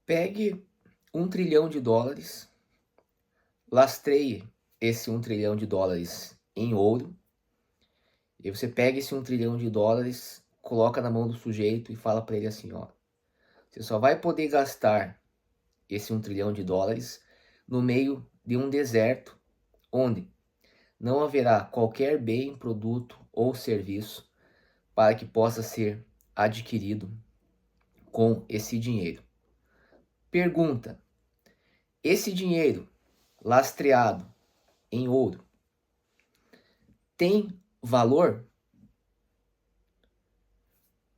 Pegue US$ 1 trilhão, lastreie esse US$ 1 trilhão em ouro, e você pega esse US$ 1 trilhão, coloca na mão do sujeito e fala para ele assim, ó, você só vai poder gastar esse US$ 1 trilhão no meio de um deserto, onde não haverá qualquer bem, produto ou serviço para que possa ser adquirido com esse dinheiro. Pergunta: esse dinheiro lastreado em ouro tem valor?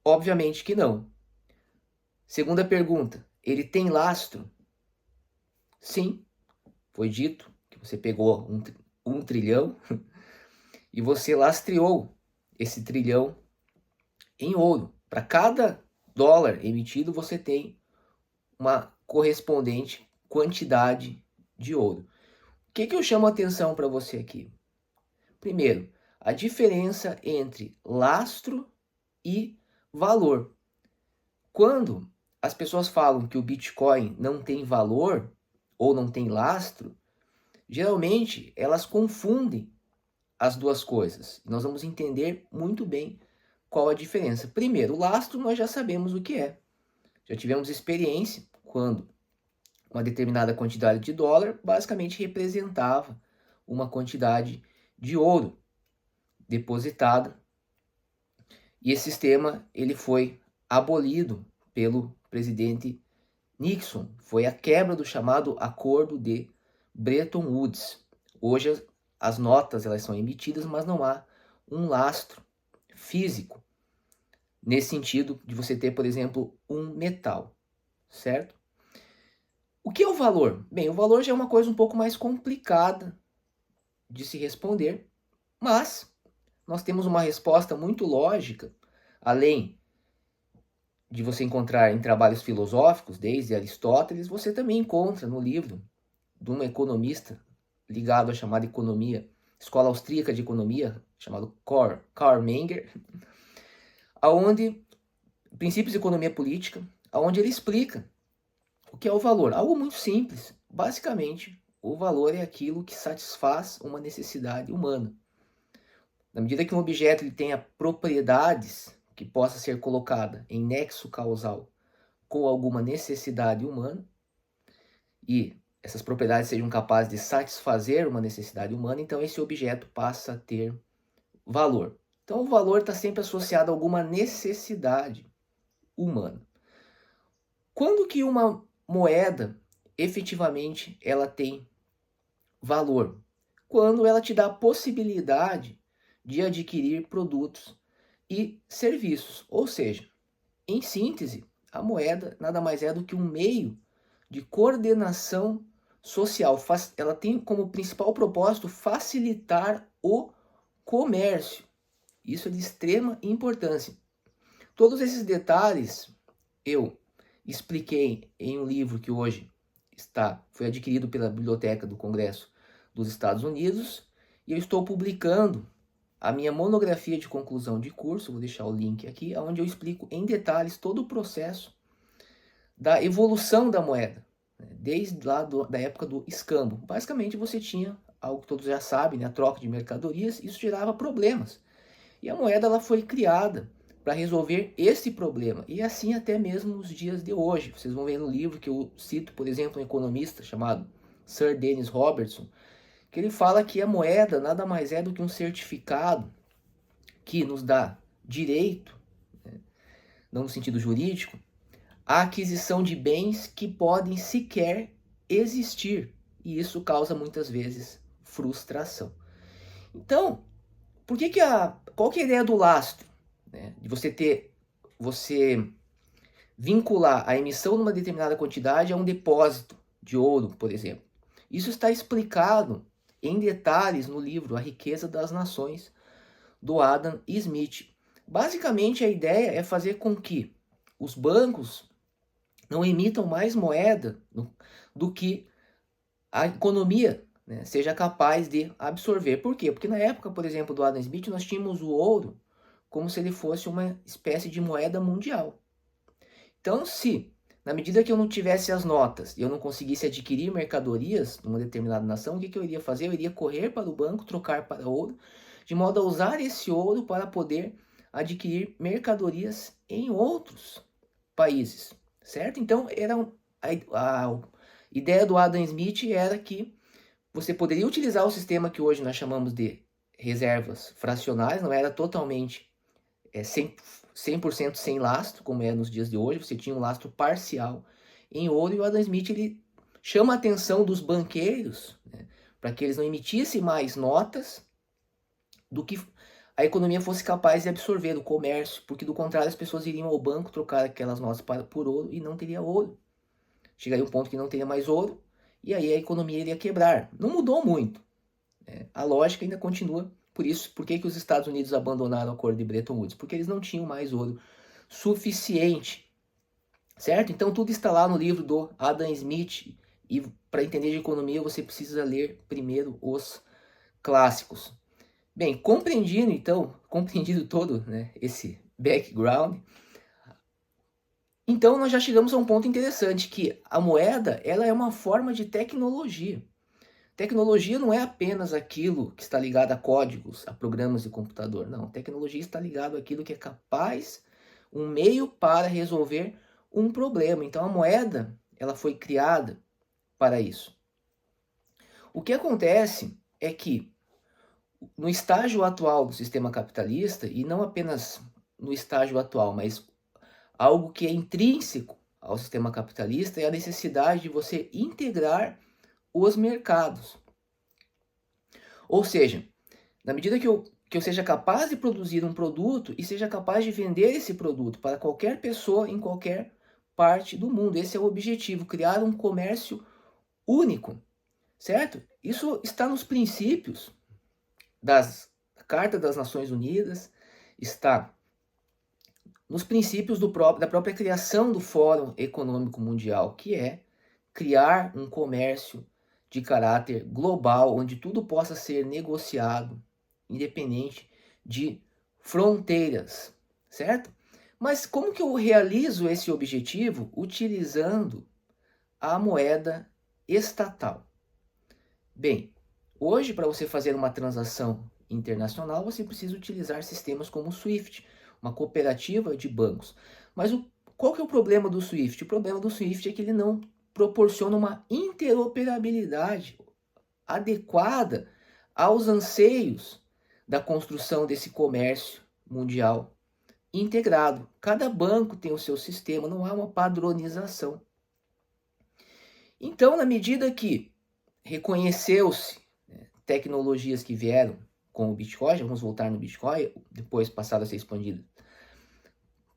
Obviamente que não. Segunda pergunta: ele tem lastro? Sim, foi dito que você pegou um trilhão e você lastreou esse trilhão em ouro. Para cada dólar emitido, você tem uma correspondente quantidade de ouro. O que eu chamo a atenção para você aqui? Primeiro, a diferença entre lastro e valor. Quando as pessoas falam que o Bitcoin não tem valor ou não tem lastro, geralmente elas confundem as duas coisas. Nós vamos entender muito bem qual a diferença. Primeiro, o lastro nós já sabemos o que é. Já tivemos experiência quando uma determinada quantidade de dólar basicamente representava uma quantidade de ouro depositada. E esse sistema ele foi abolido pelo presidente Nixon. Foi a quebra do chamado Acordo de Bretton Woods. Hoje as notas elas são emitidas, mas não há um lastro físico nesse sentido de você ter, por exemplo, um metal, certo? O que é o valor? Bem, o valor já é uma coisa um pouco mais complicada de se responder, mas nós temos uma resposta muito lógica, além de você encontrar em trabalhos filosóficos, desde Aristóteles, você também encontra no livro de um economista ligado à chamada economia, escola austríaca de economia, chamado Karl Menger, aonde princípios de economia política, aonde ele explica o que é o valor. Algo muito simples. Basicamente, o valor é aquilo que satisfaz uma necessidade humana. Na medida que um objeto ele tenha propriedades que possa ser colocada em nexo causal com alguma necessidade humana, e essas propriedades sejam capazes de satisfazer uma necessidade humana, então esse objeto passa a ter valor. Então o valor está sempre associado a alguma necessidade humana. Quando que uma moeda efetivamente ela tem valor? Quando ela te dá a possibilidade de adquirir produtos e serviços. Ou seja, em síntese, a moeda nada mais é do que um meio de coordenação social. Ela tem como principal propósito facilitar o comércio. Isso é de extrema importância. Todos esses detalhes eu expliquei em um livro que hoje foi adquirido pela Biblioteca do Congresso dos Estados Unidos, e eu estou publicando a minha monografia de conclusão de curso, vou deixar o link aqui, onde eu explico em detalhes todo o processo da evolução da moeda, desde lá da época do escambo. Basicamente você tinha algo que todos já sabem, né, a troca de mercadorias, isso gerava problemas. E a moeda ela foi criada para resolver esse problema, e assim até mesmo nos dias de hoje. Vocês vão ver no livro que eu cito, por exemplo, um economista chamado Sir Dennis Robertson, que ele fala que a moeda nada mais é do que um certificado que nos dá direito, né, não no sentido jurídico, à aquisição de bens que podem sequer existir. E isso causa muitas vezes frustração. Então, qual que é a ideia do lastro? Né? De você vincular a emissão de uma determinada quantidade a um depósito de ouro, por exemplo. Isso está explicado em detalhes no livro A Riqueza das Nações, do Adam Smith. Basicamente, a ideia é fazer com que os bancos não emitam mais moeda do que a economia, né, seja capaz de absorver. Por quê? Porque na época, por exemplo, do Adam Smith, nós tínhamos o ouro como se ele fosse uma espécie de moeda mundial. Então, se Na medida que eu não tivesse as notas e eu não conseguisse adquirir mercadorias numa determinada nação, o que eu iria fazer? Eu iria correr para o banco, trocar para ouro, de modo a usar esse ouro para poder adquirir mercadorias em outros países, certo? Então, a ideia do Adam Smith era que você poderia utilizar o sistema que hoje nós chamamos de reservas fracionárias, não era totalmente 100% sem lastro, como é nos dias de hoje, você tinha um lastro parcial em ouro, e o Adam Smith ele chama a atenção dos banqueiros, né, para que eles não emitissem mais notas do que a economia fosse capaz de absorver do comércio, porque do contrário as pessoas iriam ao banco trocar aquelas notas por ouro e não teria ouro. Chegaria um ponto que não teria mais ouro e aí a economia iria quebrar. Não mudou muito. A lógica ainda continua. Por que os Estados Unidos abandonaram o acordo de Bretton Woods? Porque eles não tinham mais ouro suficiente, certo? Então tudo está lá no livro do Adam Smith, e para entender de economia você precisa ler primeiro os clássicos. Bem, compreendido todo, né, esse background, então nós já chegamos a um ponto interessante, que a moeda ela é uma forma de tecnologia. Tecnologia não é apenas aquilo que está ligado a códigos, a programas de computador. Não, tecnologia está ligado àquilo que é capaz, um meio para resolver um problema. Então a moeda ela foi criada para isso. O que acontece é que no estágio atual do sistema capitalista, e não apenas no estágio atual, mas algo que é intrínseco ao sistema capitalista, é a necessidade de você integrar os mercados. Ou seja, na medida que eu seja capaz de produzir um produto e seja capaz de vender esse produto para qualquer pessoa em qualquer parte do mundo. Esse é o objetivo, criar um comércio único, certo? Isso está nos princípios da Carta das Nações Unidas, está nos princípios da própria criação do Fórum Econômico Mundial, que é criar um comércio de caráter global, onde tudo possa ser negociado, independente de fronteiras, certo? Mas como que eu realizo esse objetivo? Utilizando a moeda estatal. Bem, hoje para você fazer uma transação internacional, você precisa utilizar sistemas como o SWIFT, uma cooperativa de bancos. Mas qual que é o problema do SWIFT? O problema do SWIFT é que ele não proporciona uma interoperabilidade adequada aos anseios da construção desse comércio mundial integrado. Cada banco tem o seu sistema, não há uma padronização. Então, na medida que reconheceu-se tecnologias que vieram com o Bitcoin, vamos voltar no Bitcoin, depois passaram a ser expandido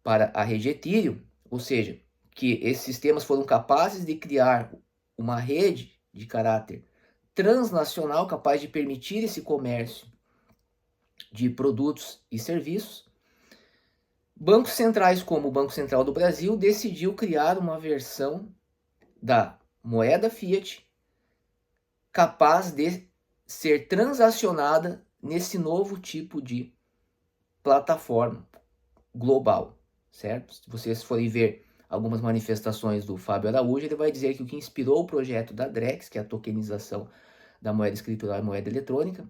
para a rede Ethereum, ou seja, que esses sistemas foram capazes de criar uma rede de caráter transnacional capaz de permitir esse comércio de produtos e serviços. Bancos centrais, como o Banco Central do Brasil, decidiu criar uma versão da moeda fiat capaz de ser transacionada nesse novo tipo de plataforma global, certo? Se vocês forem ver algumas manifestações do Fábio Araújo, ele vai dizer que o que inspirou o projeto da Drex, que é a tokenização da moeda escritural e moeda eletrônica,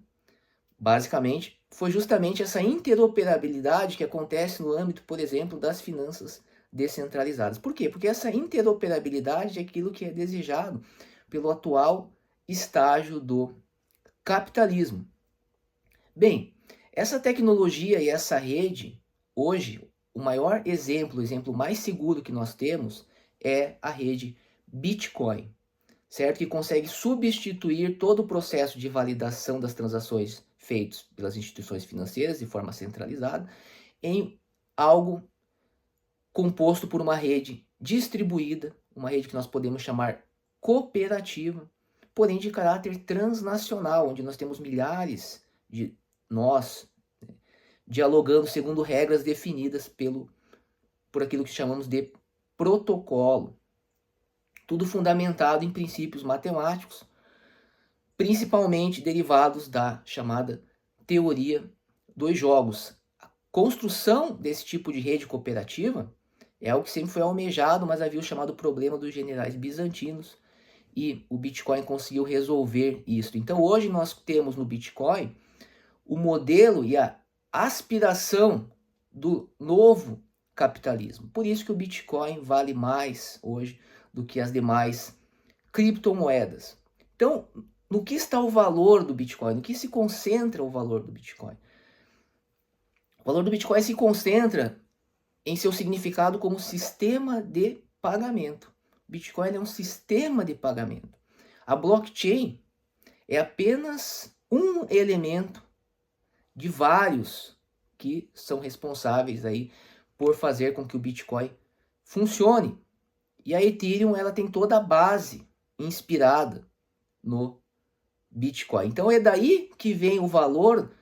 basicamente, foi justamente essa interoperabilidade que acontece no âmbito, por exemplo, das finanças descentralizadas. Por quê? Porque essa interoperabilidade é aquilo que é desejado pelo atual estágio do capitalismo. Bem, essa tecnologia e essa rede, hoje, o maior exemplo, o exemplo mais seguro que nós temos é a rede Bitcoin, certo? Que consegue substituir todo o processo de validação das transações feitos pelas instituições financeiras de forma centralizada em algo composto por uma rede distribuída, uma rede que nós podemos chamar cooperativa, porém de caráter transnacional, onde nós temos milhares de nós dialogando segundo regras definidas por aquilo que chamamos de protocolo. Tudo fundamentado em princípios matemáticos, principalmente derivados da chamada teoria dos jogos. A construção desse tipo de rede cooperativa É algo que sempre foi almejado, mas havia o chamado problema dos generais bizantinos e o Bitcoin conseguiu resolver isso. Então hoje nós temos no Bitcoin o modelo e a aspiração do novo capitalismo. Por isso que o Bitcoin vale mais hoje do que as demais criptomoedas. Então, no que está o valor do Bitcoin? No que se concentra o valor do Bitcoin? O valor do Bitcoin se concentra em seu significado como sistema de pagamento. Bitcoin é um sistema de pagamento. A blockchain é apenas um elemento de vários que são responsáveis aí por fazer com que o Bitcoin funcione. E a Ethereum, ela tem toda a base inspirada no Bitcoin. Então é daí que vem o valor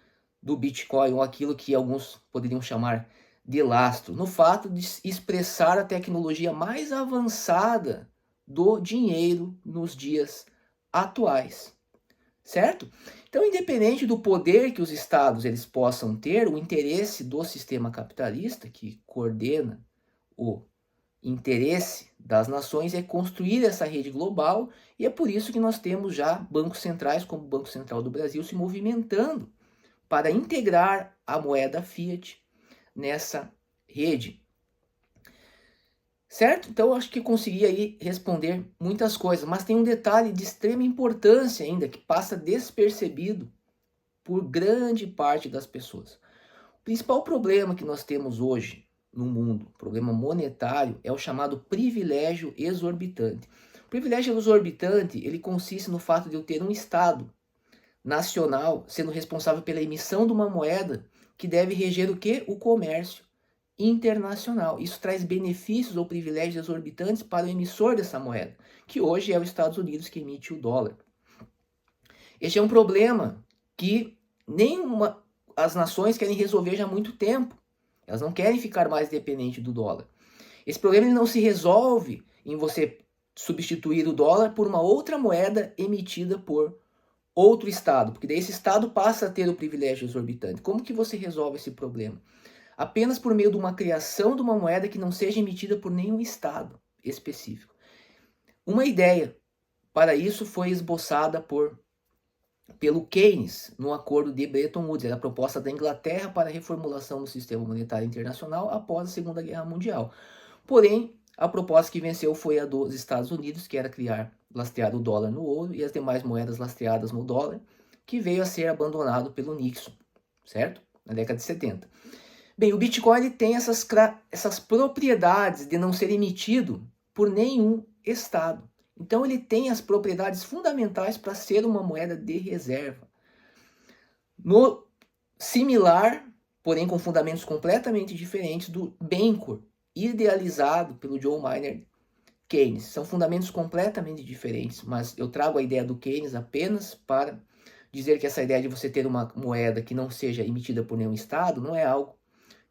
do Bitcoin, ou aquilo que alguns poderiam chamar de lastro, no fato de expressar a tecnologia mais avançada do dinheiro nos dias atuais, certo? Então, independente do poder que os estados eles possam ter, o interesse do sistema capitalista, que coordena o interesse das nações, é construir essa rede global, e é por isso que nós temos já bancos centrais, como o Banco Central do Brasil, se movimentando para integrar a moeda fiat nessa rede. Certo? Então, eu acho que consegui aí responder muitas coisas, mas tem um detalhe de extrema importância ainda, que passa despercebido por grande parte das pessoas. O principal problema que nós temos hoje no mundo, problema monetário, é o chamado privilégio exorbitante. O privilégio exorbitante, ele consiste no fato de eu ter um Estado nacional sendo responsável pela emissão de uma moeda que deve reger o quê? O comércio internacional. Isso traz benefícios ou privilégios exorbitantes para o emissor dessa moeda, que hoje é os Estados Unidos que emite o dólar. Este é um problema que nenhuma as nações querem resolver já há muito tempo. Elas não querem ficar mais dependentes do dólar. Esse problema ele não se resolve em você substituir o dólar por uma outra moeda emitida por outro estado, porque daí esse estado passa a ter o privilégio exorbitante. Como que você resolve esse problema? Apenas por meio de uma criação de uma moeda que não seja emitida por nenhum estado específico. Uma ideia para isso foi esboçada pelo Keynes no acordo de Bretton Woods. Era a proposta da Inglaterra para a reformulação do sistema monetário internacional após a Segunda Guerra Mundial. Porém, a proposta que venceu foi a dos Estados Unidos, que era lastrear o dólar no ouro e as demais moedas lastreadas no dólar, que veio a ser abandonado pelo Nixon, certo? Na década de 70. Bem, o Bitcoin ele tem essas propriedades de não ser emitido por nenhum estado. Então ele tem as propriedades fundamentais para ser uma moeda de reserva. No similar, porém com fundamentos completamente diferentes do Bancor, idealizado pelo John Maynard Keynes. São fundamentos completamente diferentes, mas eu trago a ideia do Keynes apenas para dizer que essa ideia de você ter uma moeda que não seja emitida por nenhum estado não é algo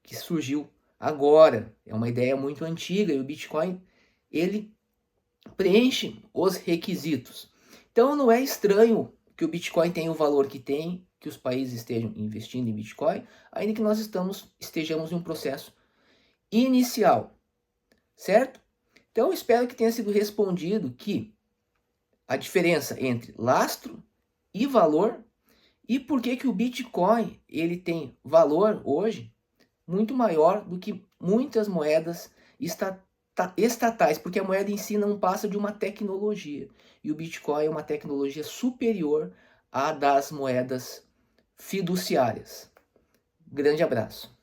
que surgiu agora. É uma ideia muito antiga e o Bitcoin ele preenche os requisitos. Então não é estranho que o Bitcoin tenha o valor que tem, que os países estejam investindo em Bitcoin, ainda que nós estejamos em um processo inicial, certo? Então eu espero que tenha sido respondido que a diferença entre lastro e valor e por que o Bitcoin ele tem valor hoje muito maior do que muitas moedas estatais, porque a moeda em si não passa de uma tecnologia. E o Bitcoin é uma tecnologia superior à das moedas fiduciárias. Grande abraço.